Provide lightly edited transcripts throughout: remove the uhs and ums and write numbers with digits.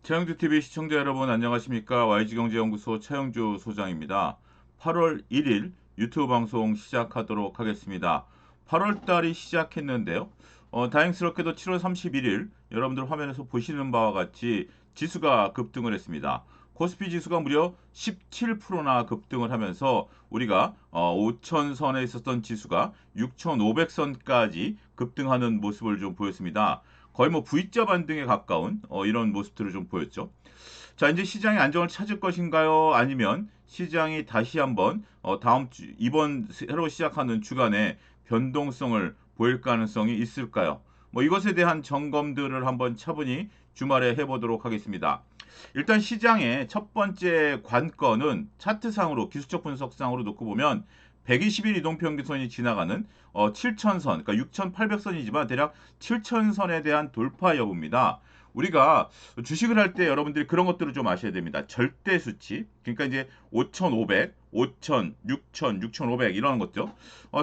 최영주TV 시청자 여러분 안녕하십니까? YG경제연구소 최영주 소장입니다. 8월 1일 유튜브 방송 시작하도록 하겠습니다. 8월 달이 시작했는데요. 다행스럽게도 7월 31일 여러분들 화면에서 보시는 바와 같이 지수가 급등을 했습니다. 코스피 지수가 무려 17%나 급등을 하면서 우리가 5천선에 있었던 지수가 6,500선까지 급등하는 모습을 좀 보였습니다. 거의 뭐 V자 반등에 가까운 이런 모습들을 좀 보였죠. 자, 이제 시장이 안정을 찾을 것인가요? 아니면 시장이 다시 한번 다음 주 이번 새로 시작하는 주간에 변동성을 보일 가능성이 있을까요? 뭐 이것에 대한 점검들을 한번 차분히 주말에 해보도록 하겠습니다. 일단 시장의 첫 번째 관건은 차트상으로 기술적 분석상으로 놓고 보면 120일 이동평균선이 지나가는 7천선, 그러니까 6,800선이지만 대략 7천선에 대한 돌파 여부입니다. 우리가 주식을 할 때 여러분들이 그런 것들을 좀 아셔야 됩니다. 절대 수치. 그러니까 이제 5,500, 5,000, 6,000, 6,500 이런 것죠.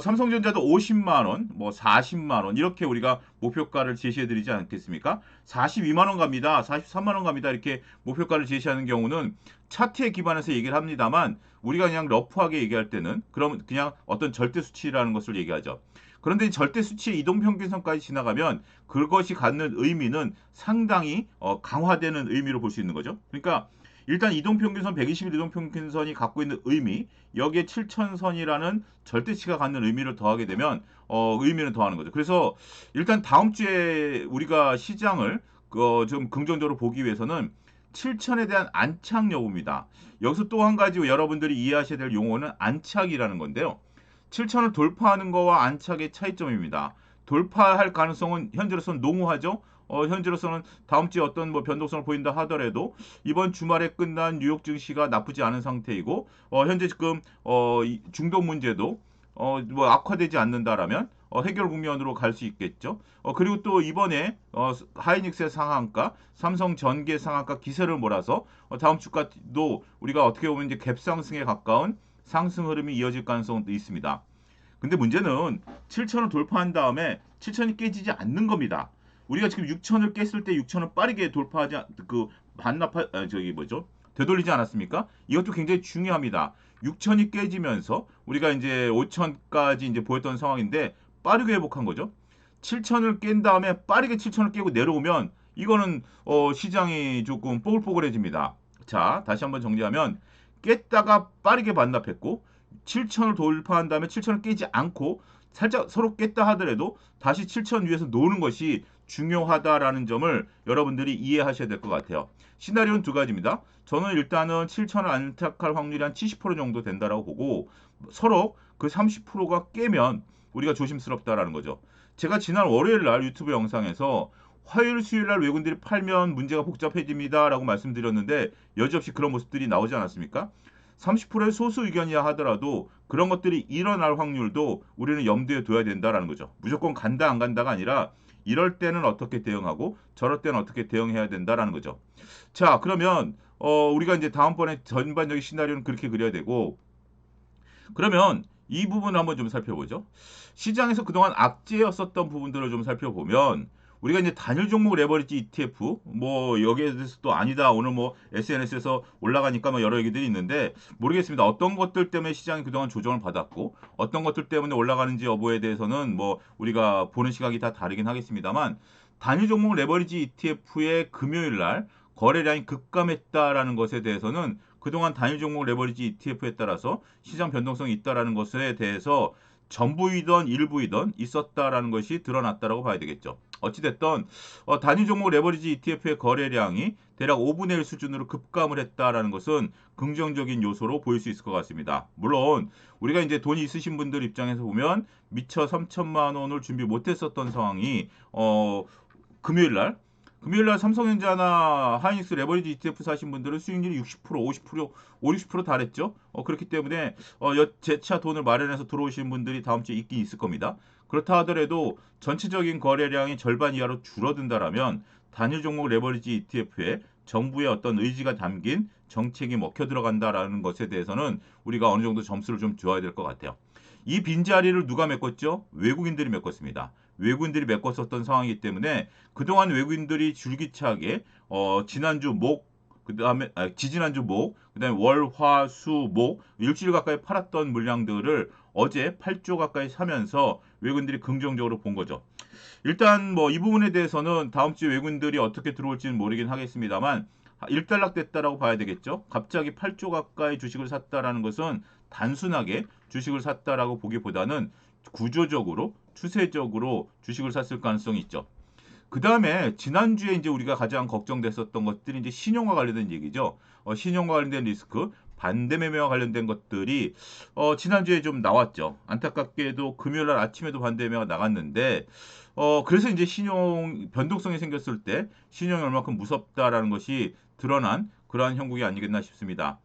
삼성전자도 50만 원, 뭐 40만 원 이렇게 우리가 목표가를 제시해 드리지 않겠습니까? 42만 원 갑니다. 43만 원 갑니다. 이렇게 목표가를 제시하는 경우는 차트에 기반해서 얘기를 합니다만 우리가 그냥 러프하게 얘기할 때는 그럼 그냥 어떤 절대 수치라는 것을 얘기하죠. 그런데 절대 수치의 이동평균선까지 지나가면 그것이 갖는 의미는 상당히 강화되는 의미로 볼 수 있는 거죠. 그러니까 일단 이동평균선 120일 이동평균선이 갖고 있는 의미 여기에 7천선이라는 절대치가 갖는 의미를 더하게 되면 의미는 더하는 거죠. 그래서 일단 다음 주에 우리가 시장을 좀 긍정적으로 보기 위해서는 7천에 대한 안착 여부입니다. 여기서 또 한 가지 여러분들이 이해하셔야 될 용어는 안착이라는 건데요. 7천을 돌파하는 거와 안착의 차이점입니다. 돌파할 가능성은 현재로서는 농후하죠. 현재로서는 다음 주에 어떤 뭐 변동성을 보인다 하더라도 이번 주말에 끝난 뉴욕 증시가 나쁘지 않은 상태이고 현재 지금 중동 문제도 뭐 악화되지 않는다라면 해결 국면으로 갈 수 있겠죠. 그리고 또 이번에 하이닉스의 상한가, 삼성 전기의 상한가 기세를 몰아서 다음 주까지도 우리가 어떻게 보면 이제 갭 상승에 가까운 상승 흐름이 이어질 가능성도 있습니다. 근데 문제는 7천을 돌파한 다음에 7천이 깨지지 않는 겁니다. 우리가 지금 6천을 깼을 때 6천을 빠르게 돌파하지 그 반납하 저기 뭐죠? 되돌리지 않았습니까? 이것도 굉장히 중요합니다. 6천이 깨지면서 우리가 이제 5천까지 이제 보였던 상황인데 빠르게 회복한 거죠. 7천을 깬 다음에 빠르게 7천을 깨고 내려오면 이거는 시장이 조금 뽀글뽀글해집니다. 자, 다시 한번 정리하면 깼다가 빠르게 반납했고 7천을 돌파한 다음에 7천을 깨지 않고 살짝 서로 깼다 하더라도 다시 7천 위에서 노는 것이 중요하다라는 점을 여러분들이 이해하셔야 될 것 같아요. 시나리오는 두 가지입니다. 저는 일단은 7천을 안착할 확률이 한 70% 정도 된다라고 보고 서로 그 30%가 깨면 우리가 조심스럽다라는 거죠. 제가 지난 월요일 날 유튜브 영상에서 화요일 수요일 날 외국인들이 팔면 문제가 복잡해집니다라고 말씀드렸는데 여지없이 그런 모습들이 나오지 않았습니까? 30%의 소수 의견이야 하더라도 그런 것들이 일어날 확률도 우리는 염두에 둬야 된다라는 거죠. 무조건 간다 안 간다가 아니라 이럴 때는 어떻게 대응하고 저럴 때는 어떻게 대응해야 된다라는 거죠. 자, 그러면 우리가 이제 다음번에 전반적인 시나리오는 그렇게 그려야 되고 그러면 이 부분을 한번 좀 살펴보죠. 시장에서 그동안 악재였었던 부분들을 좀 살펴보면 우리가 이제 단일 종목 레버리지 ETF 뭐 여기에 대해서 또 아니다 오늘 뭐 SNS에서 올라가니까 뭐 여러 얘기들이 있는데 모르겠습니다. 어떤 것들 때문에 시장이 그동안 조정을 받았고 어떤 것들 때문에 올라가는지 여부에 대해서는 뭐 우리가 보는 시각이 다 다르긴 하겠습니다만 단일 종목 레버리지 ETF의 금요일 날 거래량이 급감했다라는 것에 대해서는 그동안 단일 종목 레버리지 ETF에 따라서 시장 변동성이 있다라는 것에 대해서 전부이던 일부이던 있었다라는 것이 드러났다라고 봐야 되겠죠. 어찌됐든 단위 종목 레버리지 ETF의 거래량이 대략 5분의 1 수준으로 급감을 했다라는 것은 긍정적인 요소로 보일 수 있을 것 같습니다. 물론 우리가 이제 돈이 있으신 분들 입장에서 보면 미처 3천만 원을 준비 못했었던 상황이 금요일 날 삼성전자나 하이닉스 레버리지 ETF 사신 분들은 수익률이 60%, 50%, 60% 달했죠. 그렇기 때문에 재차 돈을 마련해서 들어오신 분들이 다음 주에 있긴 있을 겁니다. 그렇다 하더라도 전체적인 거래량이 절반 이하로 줄어든다라면 단일 종목 레버리지 ETF에 정부의 어떤 의지가 담긴 정책이 먹혀 들어간다라는 것에 대해서는 우리가 어느 정도 점수를 좀 줘야 될 것 같아요. 이 빈자리를 누가 메꿨죠? 외국인들이 메꿨습니다. 외국인들이 메꿨었던 상황이기 때문에 그동안 외국인들이 줄기차게 지난주 목 그다음에 지지난주 목, 그다음에 월, 화, 수, 목 일주일 가까이 팔았던 물량들을 어제 8조 가까이 사면서 외국인들이 긍정적으로 본 거죠. 일단 뭐 이 부분에 대해서는 다음 주에 외국인들이 어떻게 들어올지는 모르긴 하겠습니다만 일단락됐다라고 봐야 되겠죠. 갑자기 8조 가까이 주식을 샀다라는 것은 단순하게 주식을 샀다라고 보기보다는 구조적으로 추세적으로 주식을 샀을 가능성이 있죠. 그 다음에 지난주에 이제 우리가 가장 걱정됐었던 것들이 이제 신용과 관련된 얘기죠. 신용과 관련된 리스크, 반대 매매와 관련된 것들이 지난주에 좀 나왔죠. 안타깝게도 금요일 날 아침에도 반대 매매가 나갔는데 그래서 이제 신용 변동성이 생겼을 때 신용이 얼마큼 무섭다라는 것이 드러난 그러한 형국이 아니겠나 싶습니다.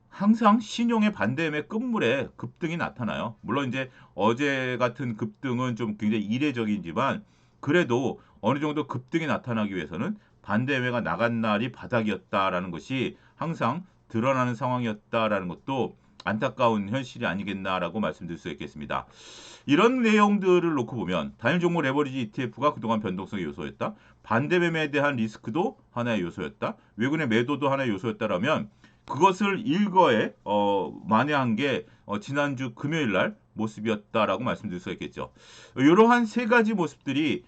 항상 신용의 반대매 끝물에 급등이 나타나요. 물론 이제 어제 같은 급등은 좀 굉장히 이례적이지만 그래도 어느 정도 급등이 나타나기 위해서는 반대매가 나간 날이 바닥이었다라는 것이 항상 드러나는 상황이었다라는 것도 안타까운 현실이 아니겠나라고 말씀드릴 수 있겠습니다. 이런 내용들을 놓고 보면 단일 종목 레버리지 ETF가 그동안 변동성의 요소였다. 반대 매매에 대한 리스크도 하나의 요소였다. 외국인의 매도도 하나의 요소였다라면 그것을 일거에 만회한 게 지난주 금요일 날 모습이었다라고 말씀드릴 수 있겠죠. 이러한 세 가지 모습들이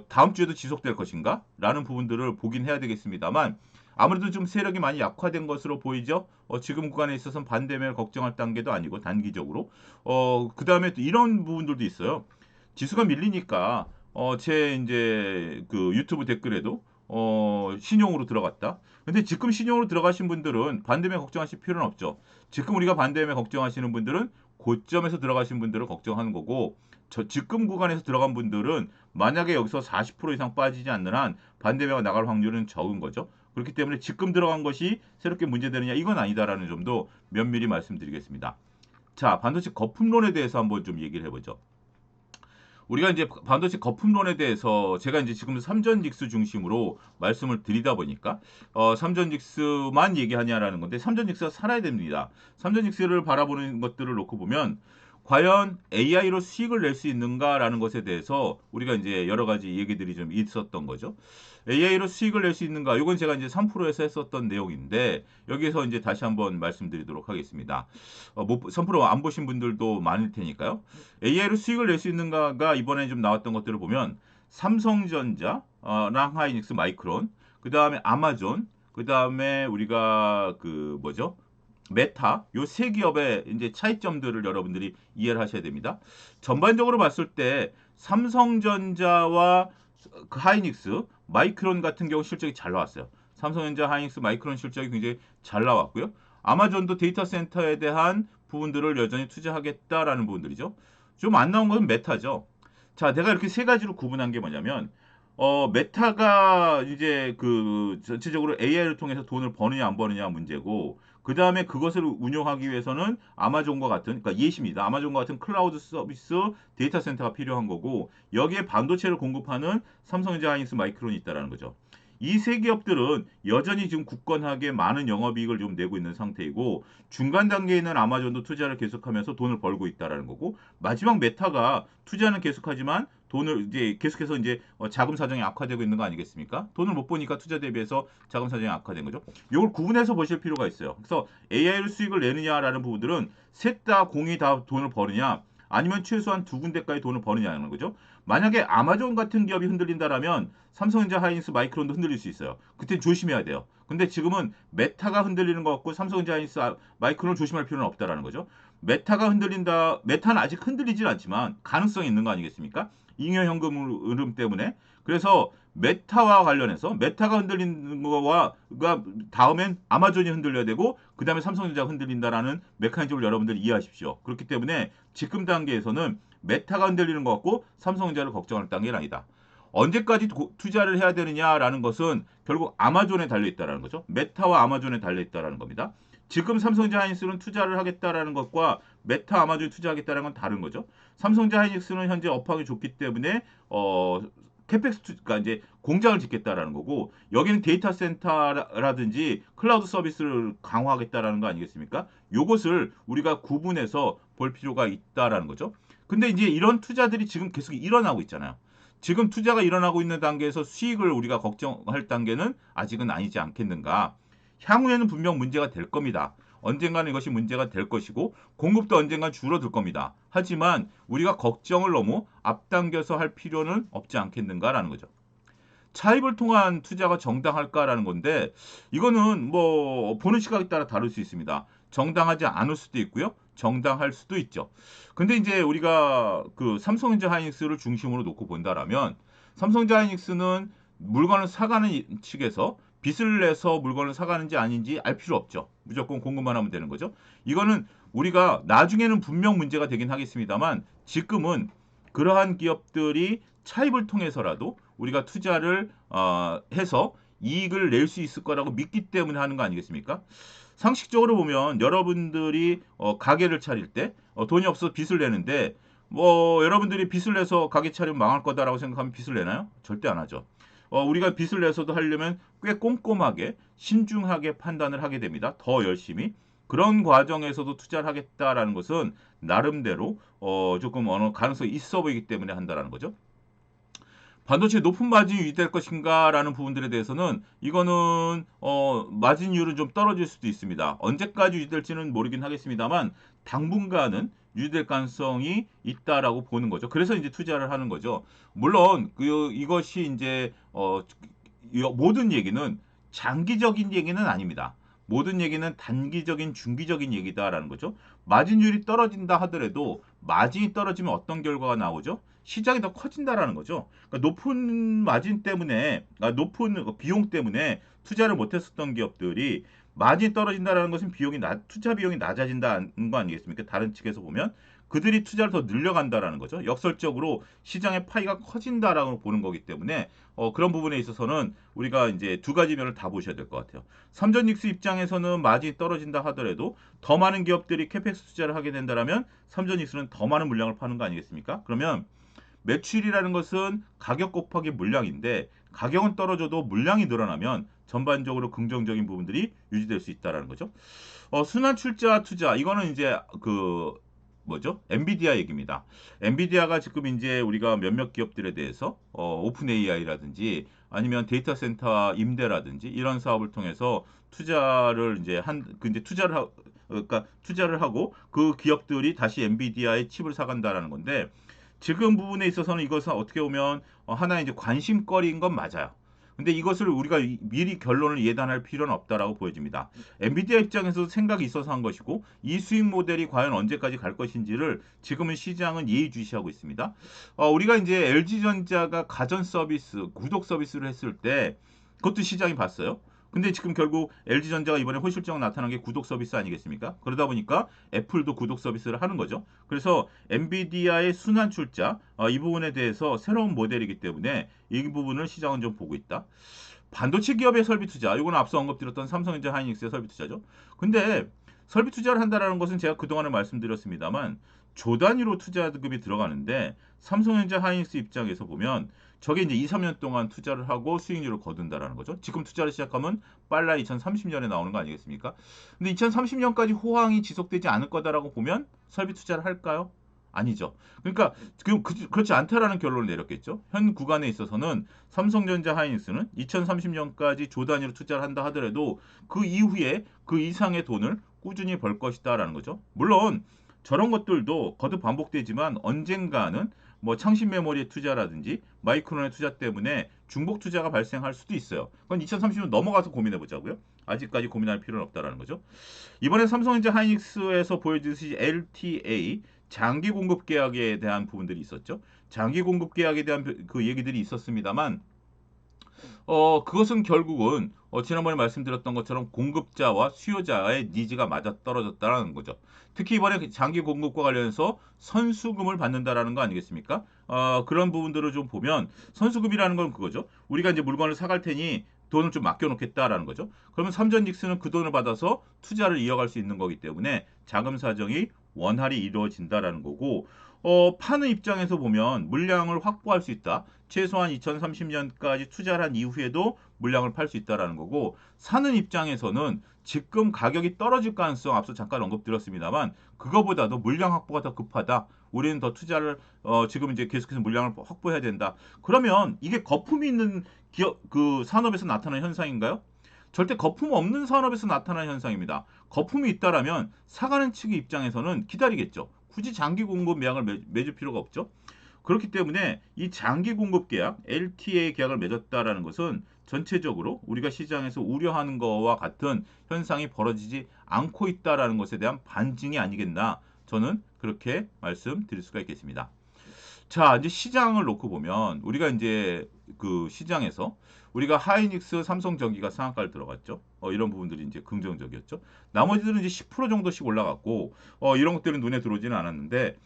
다음 주에도 지속될 것인가? 라는 부분들을 보긴 해야 되겠습니다만 아무래도 좀 세력이 많이 약화된 것으로 보이죠. 지금 구간에 있어서는 반대매를 걱정할 단계도 아니고 단기적으로. 그 다음에 또 이런 부분들도 있어요. 지수가 밀리니까 제 이제 그 유튜브 댓글에도 신용으로 들어갔다. 근데 지금 신용으로 들어가신 분들은 반대매 걱정하실 필요는 없죠. 지금 우리가 반대매 걱정하시는 분들은 고점에서 들어가신 분들을 걱정하는 거고 저 지금 구간에서 들어간 분들은 만약에 여기서 40% 이상 빠지지 않는 한 반대매가 나갈 확률은 적은 거죠. 그렇기 때문에 지금 들어간 것이 새롭게 문제되느냐 이건 아니다라는 점도 면밀히 말씀드리겠습니다. 자, 반도체 거품론에 대해서 한번 좀 얘기를 해보죠. 우리가 이제 반도체 거품론에 대해서 제가 이제 지금 삼전직스 중심으로 말씀을 드리다 보니까 삼전직스만 얘기하냐라는 건데 삼전직스가 살아야 됩니다. 삼전직스를 바라보는 것들을 놓고 보면 과연 AI로 수익을 낼 수 있는가라는 것에 대해서 우리가 이제 여러 가지 얘기들이 좀 있었던 거죠. AI로 수익을 낼 수 있는가? 이건 제가 이제 3%에서 했었던 내용인데 여기서 이제 다시 한번 말씀드리도록 하겠습니다. 3%안 보신 분들도 많을 테니까요. AI로 수익을 낼 수 있는가가 이번에 좀 나왔던 것들을 보면 삼성전자, 랑하이닉스, 마이크론, 그 다음에 아마존, 그 다음에 우리가 그 뭐죠? 메타 요 세 기업의 이제 차이점들을 여러분들이 이해를 하셔야 됩니다. 전반적으로 봤을 때 삼성전자와 그 하이닉스, 마이크론 같은 경우 실적이 잘 나왔어요. 삼성전자, 하이닉스, 마이크론 실적이 굉장히 잘 나왔고요. 아마존도 데이터 센터에 대한 부분들을 여전히 투자하겠다라는 부분들이죠. 좀 안 나온 것은 메타죠. 자, 내가 이렇게 세 가지로 구분한 게 뭐냐면 메타가 이제 그 전체적으로 AI를 통해서 돈을 버느냐 안 버느냐 문제고 그 다음에 그것을 운용하기 위해서는 아마존과 같은 그러니까 예시입니다. 아마존과 같은 클라우드 서비스 데이터 센터가 필요한 거고 여기에 반도체를 공급하는 삼성전자, 하이닉스, 마이크론이 있다라는 거죠. 이 세 기업들은 여전히 지금 굳건하게 많은 영업이익을 좀 내고 있는 상태이고 중간 단계에 있는 아마존도 투자를 계속하면서 돈을 벌고 있다라는 거고 마지막 메타가 투자는 계속하지만 돈을 이제 계속해서 이제 자금 사정이 악화되고 있는 거 아니겠습니까? 돈을 못 보니까 투자 대비해서 자금 사정이 악화된 거죠. 이걸 구분해서 보실 필요가 있어요. 그래서 AI로 수익을 내느냐라는 부분들은 셋 다 공이 다 돈을 버느냐 아니면 최소한 두 군데까지 돈을 버느냐는 거죠. 만약에 아마존 같은 기업이 흔들린다라면 삼성전자, 하이닉스, 마이크론도 흔들릴 수 있어요. 그때 조심해야 돼요. 근데 지금은 메타가 흔들리는 것 같고 삼성전자, 하이닉스, 마이크론을 조심할 필요는 없다라는 거죠. 메타가 흔들린다. 메타는 아직 흔들리진 않지만 가능성이 있는 거 아니겠습니까? 잉여 현금 흐름 때문에. 그래서 메타와 관련해서 메타가 흔들리는 거와 다음엔 아마존이 흔들려야 되고 그 다음에 삼성전자가 흔들린다라는 메커니즘을 여러분들 이해하십시오. 그렇기 때문에 지금 단계에서는 메타가 흔들리는 것 같고 삼성전자를 걱정할 단계는 아니다. 언제까지 투자를 해야 되느냐라는 것은 결국 아마존에 달려 있다라는 거죠. 메타와 아마존에 달려 있다라는 겁니다. 지금 삼성전자 하이닉스는 투자를 하겠다라는 것과 메타 아마존이 투자하겠다는 건 다른 거죠. 삼성전자 하이닉스는 현재 업황이 좋기 때문에 캐펙스 그러니까 이제 공장을 짓겠다라는 거고 여기는 데이터 센터라든지 클라우드 서비스를 강화하겠다라는 거 아니겠습니까? 요것을 우리가 구분해서 볼 필요가 있다라는 거죠. 근데 이제 이런 투자들이 지금 계속 일어나고 있잖아요. 지금 투자가 일어나고 있는 단계에서 수익을 우리가 걱정할 단계는 아직은 아니지 않겠는가. 향후에는 분명 문제가 될 겁니다. 언젠가는 이것이 문제가 될 것이고 공급도 언젠간 줄어들 겁니다. 하지만 우리가 걱정을 너무 앞당겨서 할 필요는 없지 않겠는가라는 거죠. 차입을 통한 투자가 정당할까라는 건데 이거는 뭐 보는 시각에 따라 다를 수 있습니다. 정당하지 않을 수도 있고요. 정당할 수도 있죠. 근데 이제 우리가 그 삼성전자 하이닉스를 중심으로 놓고 본다라면 삼성전자 하이닉스는 물건을 사가는 측에서 빚을 내서 물건을 사가는지 아닌지 알 필요 없죠. 무조건 공급만 하면 되는 거죠. 이거는 우리가 나중에는 분명 문제가 되긴 하겠습니다만 지금은 그러한 기업들이 차입을 통해서라도 우리가 투자를 해서 이익을 낼 수 있을 거라고 믿기 때문에 하는 거 아니겠습니까? 상식적으로 보면 여러분들이 가게를 차릴 때 돈이 없어서 빚을 내는데 뭐 여러분들이 빚을 내서 가게 차리면 망할 거다라고 생각하면 빚을 내나요? 절대 안 하죠. 우리가 빚을 내서도 하려면 꽤 꼼꼼하게 신중하게 판단을 하게 됩니다. 더 열심히. 그런 과정에서도 투자를 하겠다라는 것은 나름대로 조금 어느 가능성이 있어 보이기 때문에 한다라는 거죠. 반도체 높은 마진이 유지될 것인가라는 부분들에 대해서는 이거는 마진율은 좀 떨어질 수도 있습니다. 언제까지 유지될지는 모르긴 하겠습니다만 당분간은 유지될 가능성이 있다라고 보는 거죠. 그래서 이제 투자를 하는 거죠. 물론 이것이 이제 모든 얘기는 장기적인 얘기는 아닙니다. 모든 얘기는 단기적인 중기적인 얘기다라는 거죠. 마진율이 떨어진다 하더라도 마진이 떨어지면 어떤 결과가 나오죠? 시장이 더 커진다라는 거죠. 그러니까 높은 마진 때문에, 높은 비용 때문에 투자를 못했었던 기업들이 마진이 떨어진다라는 것은 투자 비용이 낮아진다는 거 아니겠습니까? 다른 측에서 보면 그들이 투자를 더 늘려간다라는 거죠. 역설적으로 시장의 파이가 커진다라고 보는 거기 때문에 그런 부분에 있어서는 우리가 이제 두 가지 면을 다 보셔야 될 것 같아요. 삼전닉스 입장에서는 마진이 떨어진다 하더라도 더 많은 기업들이 캐펙스 투자를 하게 된다라면 삼전닉스는 더 많은 물량을 파는 거 아니겠습니까? 그러면 매출이라는 것은 가격 곱하기 물량인데 가격은 떨어져도 물량이 늘어나면 전반적으로 긍정적인 부분들이 유지될 수 있다라는 거죠. 순환 출자 투자 이거는 이제 그 뭐죠? 엔비디아 얘기입니다. 엔비디아가 지금 이제 우리가 몇몇 기업들에 대해서 오픈 AI라든지 아니면 데이터 센터 임대라든지 이런 사업을 통해서 투자를 이제 이제 그러니까 투자를 하고 그 기업들이 다시 엔비디아의 칩을 사간다라는 건데 지금 부분에 있어서는 이것은 어떻게 보면 하나의 이제 관심거리인 건 맞아요. 근데 이것을 우리가 미리 결론을 예단할 필요는 없다라고 보여집니다. 엔비디아 입장에서도 생각이 있어서 한 것이고 이 수익 모델이 과연 언제까지 갈 것인지를 지금은 시장은 예의주시하고 있습니다. 우리가 이제 LG전자가 가전 서비스, 구독 서비스를 했을 때 그것도 시장이 봤어요. 근데 지금 결국 LG전자가 이번에 호실적 나타난 게 구독 서비스 아니겠습니까? 그러다 보니까 애플도 구독 서비스를 하는 거죠. 그래서 엔비디아의 순환 출자 이 부분에 대해서 새로운 모델이기 때문에 이 부분을 시장은 좀 보고 있다. 반도체 기업의 설비 투자, 이거는 앞서 언급드렸던 삼성전자 하이닉스의 설비 투자죠. 근데 설비 투자를 한다라는 것은 제가 그동안에 말씀드렸습니다만 조 단위로 투자금이 들어가는데 삼성전자 하이닉스 입장에서 보면 저게 이제 2, 3년 동안 투자를 하고 수익률을 거둔다라는 거죠. 지금 투자를 시작하면 빨라 2030년에 나오는 거 아니겠습니까? 근데 2030년까지 호황이 지속되지 않을 거다라고 보면 설비 투자를 할까요? 아니죠. 그러니까 그렇지 않다라는 결론을 내렸겠죠. 현 구간에 있어서는 삼성전자 하이닉스는 2030년까지 조 단위로 투자를 한다 하더라도 그 이후에 그 이상의 돈을 꾸준히 벌 것이다라는 거죠. 물론 저런 것들도 거듭 반복되지만 언젠가는 뭐 창신 메모리의 투자라든지 마이크론의 투자 때문에 중복 투자가 발생할 수도 있어요. 그건 2030년 넘어가서 고민해 보자고요. 아직까지 고민할 필요는 없다라는 거죠. 이번에 삼성전자 하이닉스에서 보여주듯이 LTA 장기 공급 계약에 대한 부분들이 있었죠. 장기 공급 계약에 대한 그 얘기들이 있었습니다만 그것은 결국은 지난번에 말씀드렸던 것처럼 공급자와 수요자의 니즈가 맞아떨어졌다라는 거죠. 특히 이번에 장기 공급과 관련해서 선수금을 받는다라는 거 아니겠습니까? 그런 부분들을 좀 보면 선수금이라는 건 그거죠. 우리가 이제 물건을 사갈 테니 돈을 좀 맡겨놓겠다라는 거죠. 그러면 삼전닉스는 그 돈을 받아서 투자를 이어갈 수 있는 거기 때문에 자금 사정이 원활히 이루어진다라는 거고 파는 입장에서 보면 물량을 확보할 수 있다. 최소한 2030년까지 투자를 한 이후에도 물량을 팔 수 있다라는 거고, 사는 입장에서는 지금 가격이 떨어질 가능성 앞서 잠깐 언급드렸습니다만 그거보다도 물량 확보가 더 급하다. 우리는 더 투자를 지금 이제 계속해서 물량을 확보해야 된다. 그러면 이게 거품이 있는 기업 그 산업에서 나타나는 현상인가요? 절대 거품 없는 산업에서 나타나는 현상입니다. 거품이 있다라면 사가는 측의 입장에서는 기다리겠죠. 굳이 장기 공급 계약을 맺을 필요가 없죠. 그렇기 때문에 이 장기 공급 계약, LTA 계약을 맺었다라는 것은 전체적으로 우리가 시장에서 우려하는 것과 같은 현상이 벌어지지 않고 있다라는 것에 대한 반증이 아니겠나. 저는 그렇게 말씀드릴 수가 있겠습니다. 자, 이제 시장을 놓고 보면 우리가 이제 그 시장에서 우리가 하이닉스, 삼성전기가 상한가를 들어갔죠. 이런 부분들이 이제 긍정적이었죠. 나머지들은 이제 10% 정도씩 올라갔고 이런 것들은 눈에 들어오지는 않았는데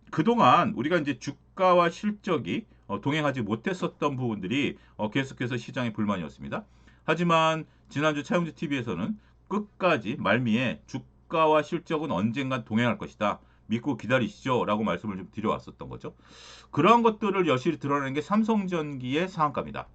그동안 우리가 이제 주가와 실적이 동행하지 못했었던 부분들이 계속해서 시장의 불만이었습니다. 하지만 지난주 차용주 TV에서는 끝까지 말미에 주가와 실적은 언젠간 동행할 것이다. 믿고 기다리시죠. 라고 말씀을 좀 드려왔었던 거죠. 그러한 것들을 여실히 드러내는 게 삼성전기의 상한가입니다.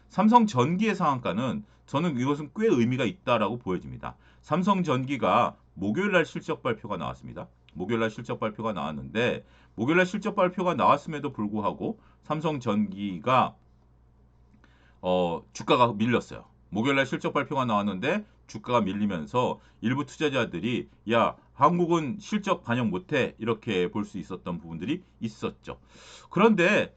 삼성전기의 상한가는 저는 이것은 꽤 의미가 있다라고 보여집니다. 삼성전기가 목요일날 실적 발표가 나왔습니다. 목요일날 실적 발표가 나왔는데 목요일날 실적 발표가 나왔음에도 불구하고 삼성전기가 주가가 밀렸어요. 목요일날 실적 발표가 나왔는데 주가가 밀리면서 일부 투자자들이 야 한국은 실적 반영 못해 이렇게 볼 수 있었던 부분들이 있었죠. 그런데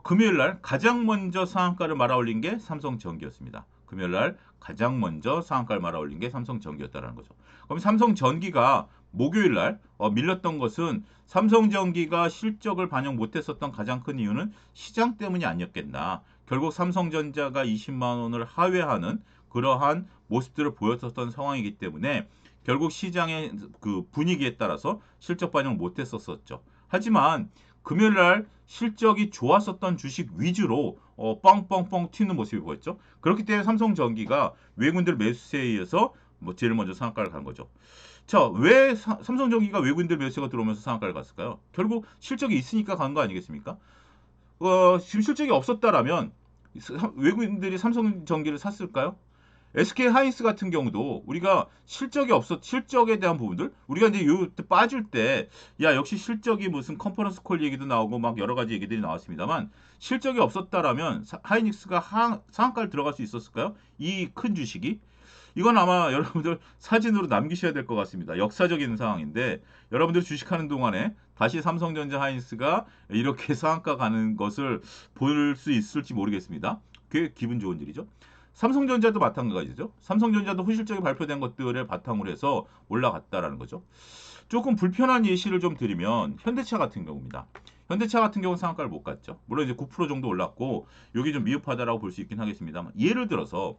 금요일날 가장 먼저 상한가를 말아올린 게 삼성전기였습니다. 금요일날 가장 먼저 상한가를 말아올린 게 삼성전기였다는 거죠. 그럼 삼성전기가 목요일날 밀렸던 것은 삼성전기가 실적을 반영 못했었던 가장 큰 이유는 시장 때문이 아니었겠나. 결국 삼성전자가 20만 원을 하회하는 그러한 모습들을 보였었던 상황이기 때문에 결국 시장의 그 분위기에 따라서 실적 반영 못했었죠. 하지만 금요일날 실적이 좋았었던 주식 위주로 뻥뻥뻥 튀는 모습이 보였죠. 그렇기 때문에 삼성전기가 외국인들 매수세에 의해서 제일 먼저 상한가를 간 거죠. 자, 왜 삼성전기가 외국인들 매수세가 들어오면서 상한가를 갔을까요? 결국 실적이 있으니까 간 거 아니겠습니까? 지금 실적이 없었다라면 외국인들이 삼성전기를 샀을까요? SK 하이닉스 같은 경우도 우리가 실적에 대한 부분들 우리가 이제 요 빠질 때 야 역시 실적이 무슨 컨퍼런스 콜 얘기도 나오고 막 여러 가지 얘기들이 나왔습니다만 실적이 없었다라면 하이닉스가 상한가를 들어갈 수 있었을까요? 이 큰 주식이 이건 아마 여러분들 사진으로 남기셔야 될 것 같습니다. 역사적인 상황인데 여러분들 주식하는 동안에 다시 삼성전자 하이닉스가 이렇게 상한가 가는 것을 볼 수 있을지 모르겠습니다. 그게 기분 좋은 일이죠. 삼성전자도 마찬가지죠. 삼성전자도 후실적이 발표된 것들을 바탕으로 해서 올라갔다라는 거죠. 조금 불편한 예시를 좀 드리면 현대차 같은 경우입니다. 현대차 같은 경우는 상한가를 못 갔죠. 물론 이제 9% 정도 올랐고 여기 좀 미흡하다라고 볼 수 있긴 하겠습니다만 예를 들어서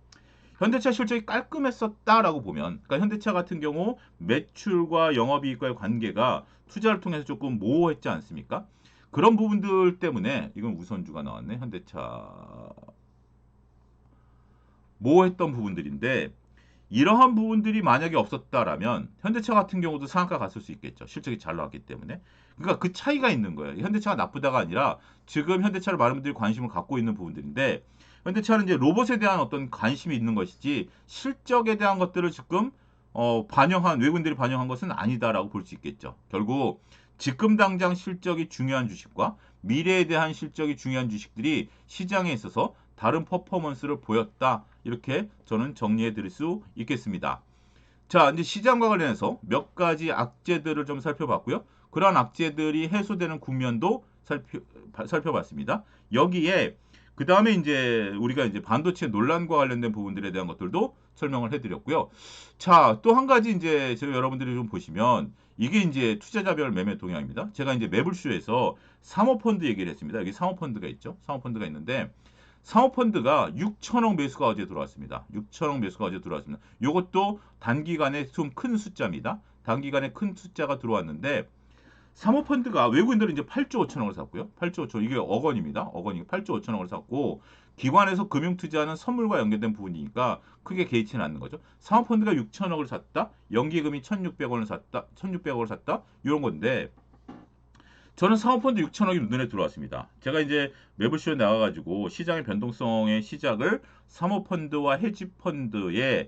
현대차 실적이 깔끔했었다라고 보면 그러니까 현대차 같은 경우 매출과 영업이익과의 관계가 투자를 통해서 조금 모호했지 않습니까? 그런 부분들 때문에 이건 우선주가 나왔네. 현대차 모호했던 부분들인데 이러한 부분들이 만약에 없었다라면 현대차 같은 경우도 상한가 갔을 수 있겠죠. 실적이 잘 나왔기 때문에. 그러니까 그 차이가 있는 거예요. 현대차가 나쁘다가 아니라 지금 현대차를 많은 분들이 관심을 갖고 있는 부분들인데 현대차는 이제 로봇에 대한 어떤 관심이 있는 것이지 실적에 대한 것들을 지금 외국인들이 반영한 것은 아니다라고 볼 수 있겠죠. 결국 지금 당장 실적이 중요한 주식과 미래에 대한 실적이 중요한 주식들이 시장에 있어서 다른 퍼포먼스를 보였다. 이렇게 저는 정리해 드릴 수 있겠습니다. 자, 이제 시장과 관련해서 몇 가지 악재들을 좀 살펴봤고요. 그러한 악재들이 해소되는 국면도 살펴봤습니다. 여기에 그 다음에 이제 우리가 이제 반도체 논란과 관련된 부분들에 대한 것들도 설명을 해드렸고요. 자, 또 한 가지 이제 여러분들이 좀 보시면 이게 이제 투자자별 매매 동향입니다. 제가 이제 매불쇼에서 사모펀드 얘기를 했습니다. 여기 사모펀드가 있죠. 사모펀드가 있는데 사모펀드가 6천억 매수가 어제 들어왔습니다. 6천억 매수가 어제 들어왔습니다. 이것도 단기간에 좀 큰 숫자입니다. 단기간에 큰 숫자가 들어왔는데 사모펀드가 외국인들은 이제 8조 5천억을 샀고요. 8조 5천억 이게 억 원입니다. 억 원이 8조 5천억을 샀고 기관에서 금융 투자는 선물과 연계된 부분이니까 크게 개의치는 않는 거죠. 사모펀드가 6천억을 샀다. 연기금이 1,600원을 샀다. 1,600억을 샀다. 이런 건데 저는 사모펀드 6천억이 눈에 들어왔습니다. 제가 이제 매부쇼에 나와가지고 시장의 변동성의 시작을 사모펀드와 헤지펀드의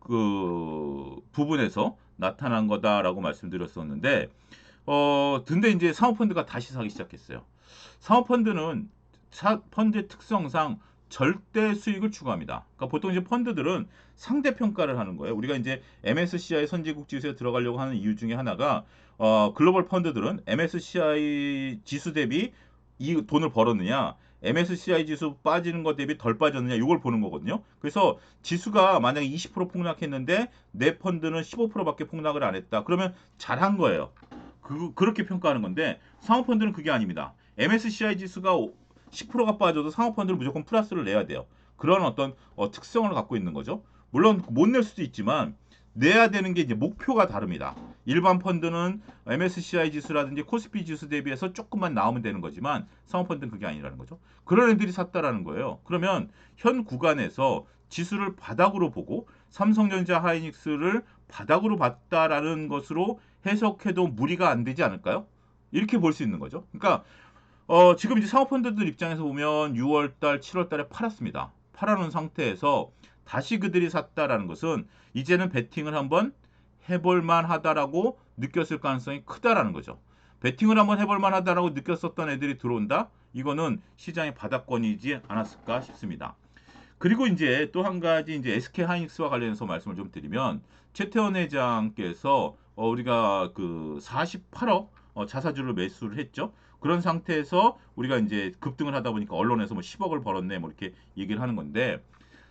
그 부분에서 나타난 거다라고 말씀드렸었는데, 근데 이제 사모펀드가 다시 사기 시작했어요. 사모펀드는 펀드의 특성상 절대 수익을 추구합니다. 그러니까 보통 이제 펀드들은 상대 평가를 하는 거예요. 우리가 이제 MSCI 선진국 지수에 들어가려고 하는 이유 중에 하나가 글로벌 펀드들은 MSCI 지수 대비 이 돈을 벌었느냐, MSCI 지수 빠지는 것 대비 덜 빠졌느냐, 이걸 보는 거거든요. 그래서 지수가 만약에 20% 폭락했는데 내 펀드는 15%밖에 폭락을 안 했다. 그러면 잘한 거예요. 그렇게 평가하는 건데 사모펀드는 그게 아닙니다. MSCI 지수가 10%가 빠져도 사모펀드는 무조건 플러스를 내야 돼요. 그런 어떤 특성을 갖고 있는 거죠. 물론 못 낼 수도 있지만 내야 되는 게 이제 목표가 다릅니다. 일반 펀드는 MSCI 지수라든지 코스피 지수 대비해서 조금만 나오면 되는 거지만 사모펀드는 그게 아니라는 거죠. 그런 애들이 샀다라는 거예요. 그러면 현 구간에서 지수를 바닥으로 보고 삼성전자 하이닉스를 바닥으로 봤다라는 것으로 해석해도 무리가 안 되지 않을까요? 이렇게 볼 수 있는 거죠. 그러니까 지금 이제 사모펀드들 입장에서 보면 6월달, 7월달에 팔았습니다. 팔아놓은 상태에서 다시 그들이 샀다라는 것은 이제는 베팅을 한번 해볼만 하다라고 느꼈을 가능성이 크다라는 거죠. 베팅을 한번 해볼만 하다라고 느꼈었던 애들이 들어온다? 이거는 시장의 바닥권이지 않았을까 싶습니다. 그리고 이제 또 한 가지 이제 SK 하이닉스와 관련해서 말씀을 좀 드리면 최태원 회장께서 우리가 그 48억 자사주를 매수를 했죠. 그런 상태에서 우리가 이제 급등을 하다 보니까 언론에서 뭐 10억을 벌었네 뭐 이렇게 얘기를 하는 건데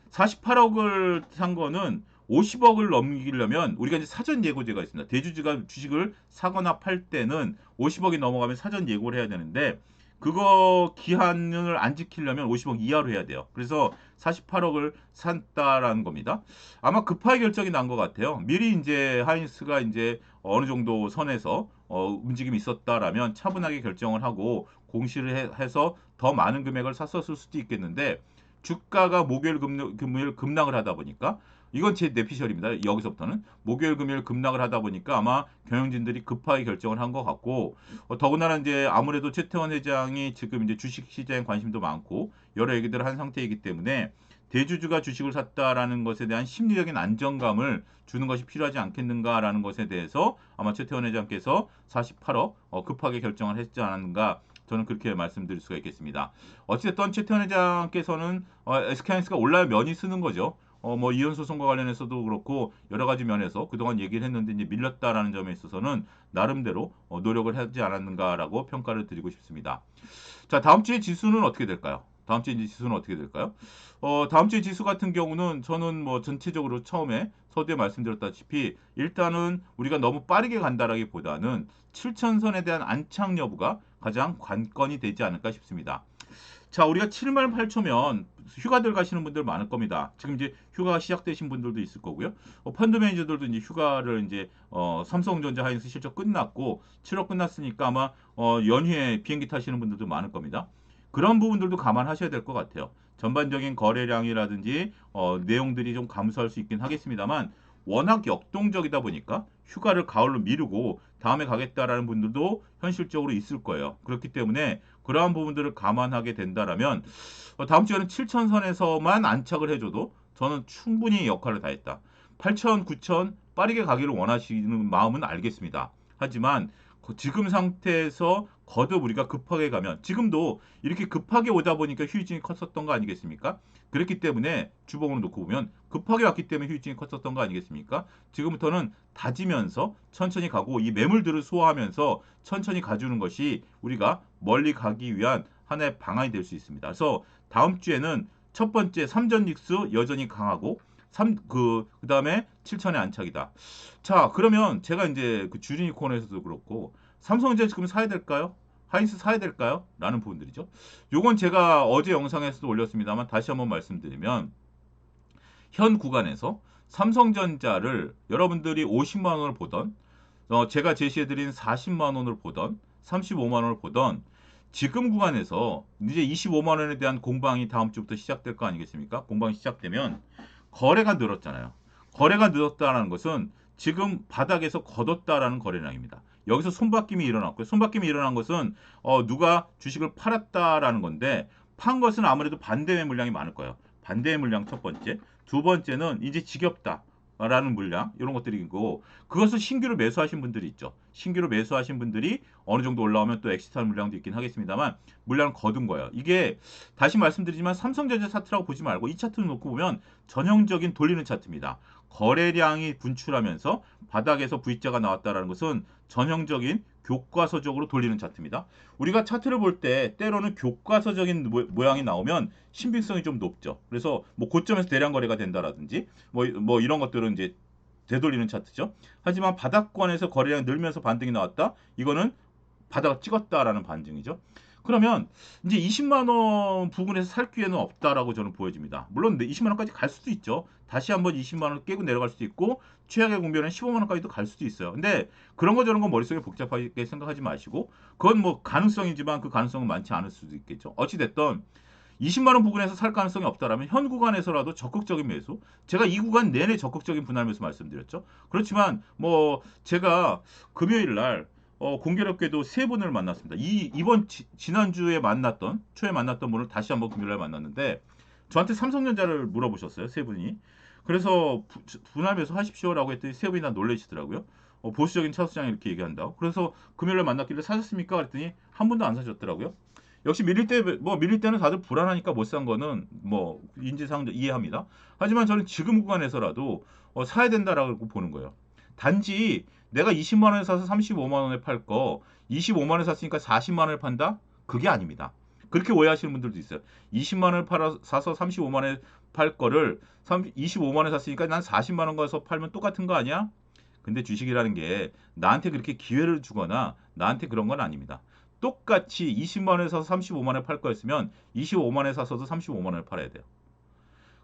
48억을 산 거는 50억을 넘기려면 우리가 이제 사전 예고제가 있습니다. 대주주가 주식을 사거나 팔 때는 50억이 넘어가면 사전 예고를 해야 되는데 그거 기한을 안 지키려면 50억 이하로 해야 돼요. 그래서 48억을 샀다라는 겁니다. 아마 급하게 결정이 난 것 같아요. 미리 이제 하이닉스가 이제 어느 정도 선에서 움직임이 있었다라면 차분하게 결정을 하고 공시를 해서 더 많은 금액을 샀었을 수도 있겠는데 주가가 목요일 금요일 급락을 하다 보니까 이건 제 내피셜입니다. 여기서부터는 목요일 금요일 급락을 하다 보니까 아마 경영진들이 급하게 결정을 한 것 같고 더군다나 이제 아무래도 최태원 회장이 지금 이제 주식 시장에 관심도 많고 여러 얘기들을 한 상태이기 때문에 대주주가 주식을 샀다라는 것에 대한 심리적인 안정감을 주는 것이 필요하지 않겠는가라는 것에 대해서 아마 최태원 회장께서 48억 급하게 결정을 했지 않았는가 저는 그렇게 말씀드릴 수가 있겠습니다. 어찌됐든 최태원 회장께서는 SK하이닉스가 올라야 면이 쓰는 거죠. 뭐 이혼 소송과 관련해서도 그렇고 여러 가지 면에서 그동안 얘기를 했는데 이제 밀렸다라는 점에 있어서는 나름대로 노력을 하지 않았는가라고 평가를 드리고 싶습니다. 자, 다음 주에 지수는 어떻게 될까요? 다음 주에 지수는 어떻게 될까요? 다음 주에 지수 같은 경우는 저는 뭐 전체적으로 처음에 서두에 말씀드렸다시피 일단은 우리가 너무 빠르게 간다라기보다는 7천선에 대한 안착 여부가 가장 관건이 되지 않을까 싶습니다. 자, 우리가 7만 8초면 휴가들 가시는 분들 많을 겁니다. 지금 이제 휴가가 시작되신 분들도 있을 거고요. 펀드 매니저들도 이제 휴가를 이제 삼성전자 하이닉스 실적 끝났고 7월 끝났으니까 아마 연휴에 비행기 타시는 분들도 많을 겁니다. 그런 부분들도 감안하셔야 될 것 같아요. 전반적인 거래량이라든지 내용들이 좀 감소할 수 있긴 하겠습니다만 워낙 역동적이다 보니까 휴가를 가을로 미루고 다음에 가겠다라는 분들도 현실적으로 있을 거예요. 그렇기 때문에 그러한 부분들을 감안하게 된다라면 다음 주에는 7천선에서만 안착을 해줘도 저는 충분히 역할을 다했다. 8천, 9천 빠르게 가기를 원하시는 마음은 알겠습니다. 하지만 지금 상태에서 거듭 우리가 급하게 가면 지금도 이렇게 급하게 오다 보니까 휴지증이 컸었던 거 아니겠습니까? 그렇기 때문에 주봉으로 놓고 보면 급하게 왔기 때문에 휴지증이 컸었던 거 아니겠습니까? 지금부터는 다지면서 천천히 가고 이 매물들을 소화하면서 천천히 가주는 것이 우리가 멀리 가기 위한 하나의 방안이 될 수 있습니다. 그래서 다음 주에는 첫 번째 삼전 닉스 여전히 강하고 그다음에 7천의 안착이다. 자, 그러면 제가 이제 그 주린이 코너에서도 그렇고 삼성전자 지금 사야 될까요? 하이닉스 사야 될까요? 라는 부분들이죠. 요건 제가 어제 영상에서도 올렸습니다만 다시 한번 말씀드리면 현 구간에서 삼성전자를 여러분들이 50만 원을 보던 제가 제시해드린 40만 원을 보던 35만 원을 보던 지금 구간에서 이제 25만 원에 대한 공방이 다음 주부터 시작될 거 아니겠습니까? 공방이 시작되면 거래가 늘었잖아요. 거래가 늘었다는 것은 지금 바닥에서 걷었다라는 거래량입니다. 여기서 손바뀜이 일어났고요. 손바뀜이 일어난 것은 누가 주식을 팔았다라는 건데 판 것은 아무래도 반대의 물량이 많을 거예요. 반대의 물량 첫 번째. 두 번째는 이제 지겹다. 라는 물량 이런 것들이고 그것을 신규로 매수하신 분들이 있죠. 신규로 매수하신 분들이 어느 정도 올라오면 또 엑시트할 물량도 있긴 하겠습니다만 물량을 거둔 거예요. 이게 다시 말씀드리지만 삼성전자 차트라고 보지 말고 이 차트를 놓고 보면 전형적인 돌리는 차트입니다. 거래량이 분출하면서 바닥에서 V자가 나왔다라는 것은 전형적인 교과서적으로 돌리는 차트입니다. 우리가 차트를 볼 때 때로는 교과서적인 모양이 나오면 신빙성이 좀 높죠. 그래서 뭐 고점에서 대량 거래가 된다라든지 뭐 이런 것들은 이제 되돌리는 차트죠. 하지만 바닥권에서 거래량이 늘면서 반등이 나왔다. 이거는 바닥을 찍었다라는 반증이죠. 그러면 이제 20만 원 부근에서 살 기회는 없다라고 저는 보여집니다. 물론 20만 원까지 갈 수도 있죠. 다시 한번 20만 원을 깨고 내려갈 수도 있고 최악의 국면은 15만 원까지도 갈 수도 있어요. 근데 그런 거 저런 거 머릿속에 복잡하게 생각하지 마시고 그건 뭐 가능성이지만 그 가능성은 많지 않을 수도 있겠죠. 어찌 됐든 20만 원 부근에서 살 가능성이 없다라면 현 구간에서라도 적극적인 매수. 제가 이 구간 내내 적극적인 분할 매수 말씀드렸죠. 그렇지만 뭐 제가 금요일 날 공교롭게도 세 분을 만났습니다. 이번 지난주에 만났던 초에 만났던 분을 다시 한번 금요일 날 만났는데 저한테 삼성전자를 물어보셨어요. 세 분이. 그래서 분할 매수 하십시오라고 했더니 세 분이 다 놀라시더라고요. 보수적인 차수장 이렇게 얘기한다고. 그래서 금요일 날 만났길래 사셨습니까? 그랬더니 한 분도 안 사셨더라고요. 역시 밀릴 때는 다들 불안하니까 못 산 거는 뭐 인지상 이해합니다. 하지만 저는 지금 구간에서라도 사야 된다라고 보는 거예요. 단지 내가 20만 원에 사서 35만 원에 팔 거 25만 원에 샀으니까 40만 원에 판다? 그게 아닙니다. 그렇게 오해하시는 분들도 있어요. 20만 원을 사서 35만 원에 팔 거를 25만 원에 샀으니까 난 40만 원 가서 팔면 똑같은 거 아니야? 근데 주식이라는 게 나한테 그렇게 기회를 주거나 나한테 그런 건 아닙니다. 똑같이 20만 원에 사서 35만 원에 팔 거였으면 25만 원에 사서도 35만 원에 팔아야 돼요.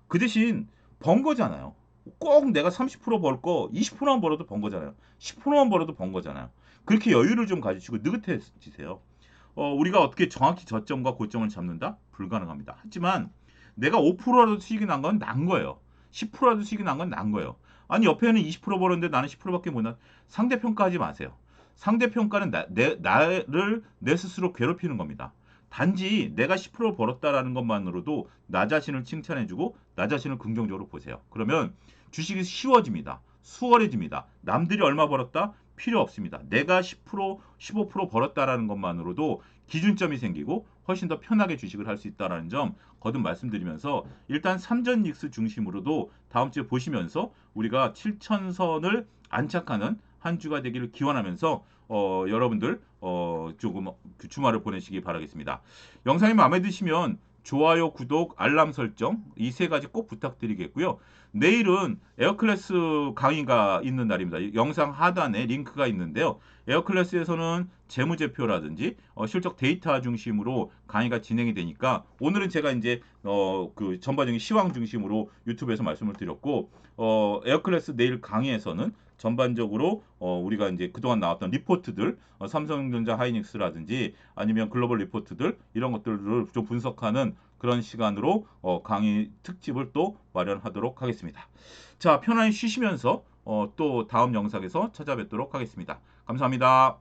그 대신 번 거잖아요. 꼭 내가 30%벌 거 20%만 벌어도 번 거잖아요. 10%만 벌어도 번 거잖아요. 그렇게 여유를 좀 가지시고 느긋해지세요. 우리가 어떻게 정확히 저점과 고점을 잡는다? 불가능합니다. 하지만 내가 5%라도 수익이 난 건 난 거예요. 10%라도 수익이 난 건 난 거예요. 아니 옆에는 20% 벌었는데 나는 10%밖에 못 나. 상대평가하지 마세요. 상대평가는 나를 내 스스로 괴롭히는 겁니다. 단지 내가 10% 벌었다라는 것만으로도 나 자신을 칭찬해주고 나 자신을 긍정적으로 보세요. 그러면 주식이 쉬워집니다. 수월해집니다. 남들이 얼마 벌었다? 필요 없습니다. 내가 10%, 15% 벌었다라는 것만으로도 기준점이 생기고 훨씬 더 편하게 주식을 할 수 있다는 점 거듭 말씀드리면서 일단 삼전 닉스 중심으로도 다음 주에 보시면서 우리가 7천선을 안착하는 한 주가 되기를 기원하면서 여러분들 조금 주말을 보내시기 바라겠습니다. 영상이 마음에 드시면 좋아요, 구독, 알람 설정 이 세 가지 꼭 부탁드리겠고요. 내일은 에어클래스 강의가 있는 날입니다. 영상 하단에 링크가 있는데요. 에어클래스에서는 재무제표라든지 실적 데이터 중심으로 강의가 진행이 되니까 오늘은 제가 이제 그 전반적인 시황 중심으로 유튜브에서 말씀을 드렸고 에어클래스 내일 강의에서는 전반적으로 우리가 이제 그동안 나왔던 리포트들 삼성전자 하이닉스라든지 아니면 글로벌 리포트들 이런 것들을 좀 분석하는 그런 시간으로 강의 특집을 또 마련하도록 하겠습니다. 자, 편안히 쉬시면서 또 다음 영상에서 찾아뵙도록 하겠습니다. 감사합니다.